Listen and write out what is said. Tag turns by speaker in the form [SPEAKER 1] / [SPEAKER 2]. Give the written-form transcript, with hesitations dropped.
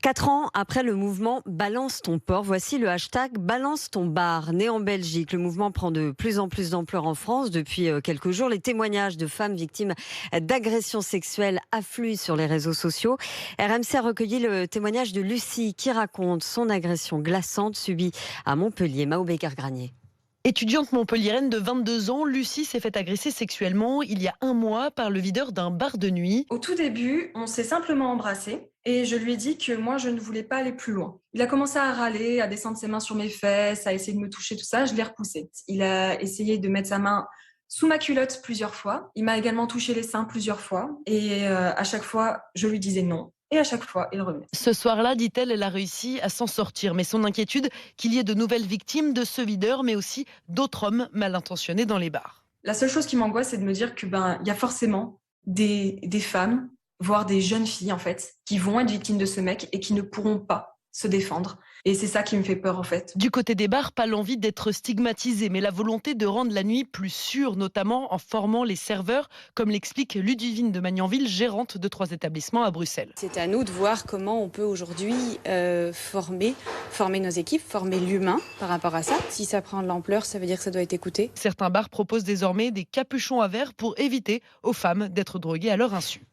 [SPEAKER 1] 4 ans après le mouvement Balance ton port, voici le hashtag Balance ton bar. Né en Belgique, le mouvement prend de plus en plus d'ampleur en France. Depuis quelques jours, les témoignages de femmes victimes d'agressions sexuelles affluent sur les réseaux sociaux. RMC a recueilli le témoignage de Lucie qui raconte son agression glaçante subie à Montpellier. Mao Becker-Granier.
[SPEAKER 2] Étudiante montpelliéraine de 22 ans, Lucie s'est fait agresser sexuellement il y a un mois par le videur d'un bar de nuit.
[SPEAKER 3] Au tout début, on s'est simplement embrassé et je lui ai dit que moi, je ne voulais pas aller plus loin. Il a commencé à râler, à descendre ses mains sur mes fesses, à essayer de me toucher, tout ça. Je l'ai repoussé. Il a essayé de mettre sa main sous ma culotte plusieurs fois. Il m'a également touché les seins plusieurs fois. Et à chaque fois, je lui disais non. Et à chaque fois, il revenait.
[SPEAKER 2] Ce soir-là, dit-elle, elle a réussi à s'en sortir. Mais son inquiétude, qu'il y ait de nouvelles victimes de ce videur, mais aussi d'autres hommes mal intentionnés dans les bars.
[SPEAKER 3] La seule chose qui m'angoisse, c'est de me dire que il y a forcément des femmes, voire des jeunes filles en fait, qui vont être victimes de ce mec et qui ne pourront pas se défendre. Et c'est ça qui me fait peur en fait.
[SPEAKER 2] Du côté des bars, pas l'envie d'être stigmatisé, mais la volonté de rendre la nuit plus sûre, notamment en formant les serveurs, comme l'explique Ludivine de Magnanville, gérante de 3 établissements à Bruxelles.
[SPEAKER 4] C'est à nous de voir comment on peut aujourd'hui former nos équipes, former l'humain par rapport à ça. Si ça prend de l'ampleur, ça veut dire que ça doit être écouté.
[SPEAKER 2] Certains bars proposent désormais des capuchons à verre pour éviter aux femmes d'être droguées à leur insu.